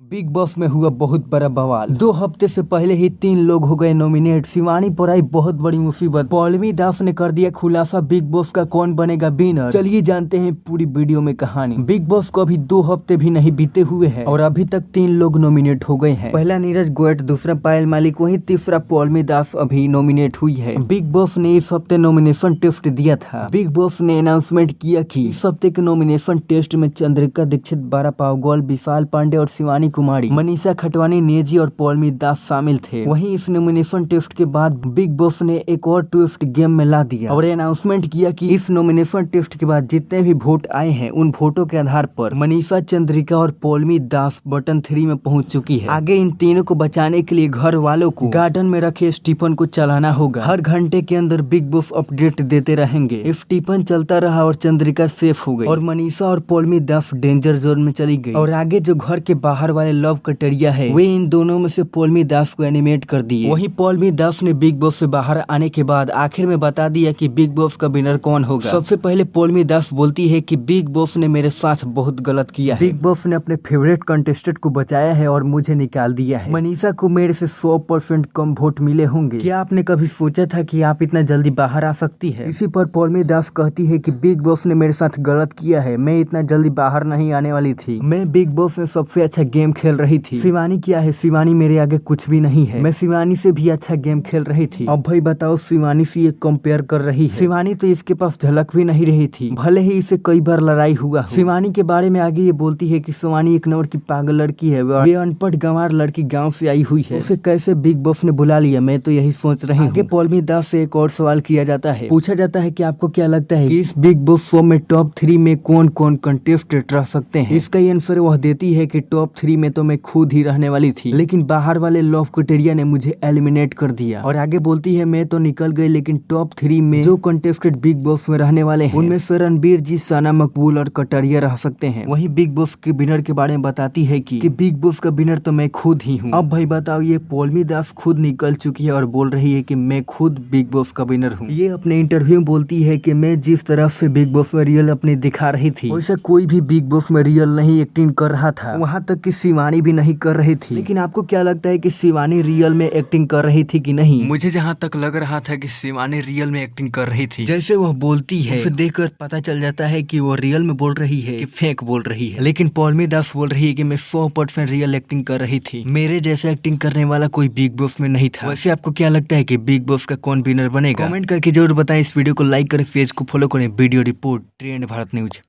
Big boss में हुआ बहुत बड़ा बवाल। 2 हफ्ते से पहले ही 3 लोग हो गए नॉमिनेट। शिवानी पर आई बहुत बड़ी मुसीबत। पौलमी दास ने कर दिया खुलासा बिग बॉस का कौन बनेगा विनर। चलिए जानते हैं पूरी वीडियो में कहानी। बिग बॉस को अभी 2 हफ्ते भी नहीं बीते हुए हैं और अभी तक 3 लोग नॉमिनेट हो गए हैं। पहला नीरज गोयट, दूसरा पायल मालिक, वहीं तीसरा पौलमी दास अभी नॉमिनेट हुई है। बिग बॉस ने इस हफ्ते नॉमिनेशन टेस्ट दिया था। बिग बॉस ने अनाउंसमेंट किया कि इस हफ्ते के नॉमिनेशन टेस्ट में चंद्रिका दीक्षित, बारा पावगोल, विशाल पांडे और शिवानी कुमारी, मनीषा खटवानी, नेजी और पौलमी दास शामिल थे। वहीं इस नॉमिनेशन टेस्ट के बाद बिग बॉस ने एक और ट्विस्ट गेम में ला दिया और अनाउंसमेंट किया कि इस नॉमिनेशन टेस्ट के बाद जितने भी वोट आए हैं उन वोटों के आधार पर मनीषा, चंद्रिका और पौलमी दास बटन 3 में पहुंच चुकी है। आगे इन तीनों को बचाने के लिए घर वालों को गार्डन में रखे स्टीफन को चलाना होगा। हर घंटे के अंदर बिग बॉस अपडेट देते रहेंगे। स्टीफन चलता रहा और चंद्रिका सेफ हो गई और मनीषा और पौलमी दास डेंजर जोन में चली गई। और आगे जो घर के बाहर वाले लव कटरिया है वे इन दोनों में से पौलमी दास को एनिमेट कर दिए। वहीं पौलमी दास ने बिग बॉस से बाहर आने के बाद आखिर में बता दिया कि बिग बॉस का विनर कौन होगा। सबसे पहले पौलमी दास बोलती है कि बिग बॉस ने मेरे साथ बहुत गलत किया है। बिग बॉस ने अपने फेवरेट कंटेस्टेंट को बचाया है और मुझे निकाल दिया है। मनीषा को मेरे से 100% कम वोट मिले होंगे। क्या आपने कभी सोचा था कि आप इतना जल्दी बाहर आ सकती है? इसी पर पौलमी दास कहती है कि बिग बॉस ने मेरे साथ गलत किया है, मैं इतना जल्दी बाहर नहीं आने वाली थी। मैं बिग बॉस में सबसे अच्छा गेम खेल रही थी। शिवानी क्या है, शिवानी मेरे आगे कुछ भी नहीं है। मैं शिवानी से भी अच्छा गेम खेल रही थी। अब भाई बताओ शिवानी से ये कंपेयर कर रही है। शिवानी तो इसके पास झलक भी नहीं रही थी, भले ही इसे कई बार लड़ाई हुआ हो। शिवानी के बारे में आगे ये बोलती है कि शिवानी एक नंबर की पागल लड़की है, ये अनपढ़ गंवार लड़की गाँव से आई हुई है, उसे कैसे बिग बॉस ने बुला लिया, मैं तो यही सोच रही हूँ। पौलमी दास से एक और सवाल किया जाता है, पूछा जाता है कि आपको क्या लगता है कि इस बिग बॉस शो में टॉप 3 में कौन कौन कंटेस्टेंट रह सकते हैं? इसका आंसर वह देती है कि टॉप 3 में तो मैं खुद ही रहने वाली थी, लेकिन बाहर वाले लव कटेरिया ने मुझे एलिमिनेट कर दिया। और आगे बोलती है मैं तो निकल गई, लेकिन टॉप 3 में जो कंटेस्टेंट बिग बॉस में रहने वाले हैं उनमें से रणबीर जी, सना मकबूल और कटरिया रह सकते हैं। वहीं बिग बॉस के विनर के बारे में बताती है कि बिग बॉस का विनर तो मैं खुद ही हूँ। अब भाई बताओ, ये पौलमी दास खुद निकल चुकी है और बोल रही है कि मैं खुद बिग बॉस का विनर हूँ। ये अपने इंटरव्यू में बोलती है कि मैं जिस तरह से बिग बॉस में रियल अपने दिखा रही थी वैसे कोई भी बिग बॉस में रियल नहीं एक्टिंग कर रहा था, वहाँ तक कि शिवानी भी नहीं कर रही थी। लेकिन आपको क्या लगता है कि शिवानी रियल में एक्टिंग कर रही थी कि नहीं? मुझे जहाँ तक लग रहा था कि शिवानी रियल में एक्टिंग कर रही थी। जैसे वह बोलती है उसे देखकर पता चल जाता है कि वो रियल में बोल रही है कि फेक बोल रही है। लेकिन पौलमी दास बोल रही है कि मैं 100% रियल एक्टिंग कर रही थी, मेरे जैसे एक्टिंग करने वाला कोई बिग बॉस में नहीं था। वैसे आपको क्या लगता है कि बिग बॉस का कौन विनर बनेगा? कमेंट करके जरूर बताएं। इस वीडियो को लाइक करें, पेज को फॉलो करें। Video report trend Bharat news.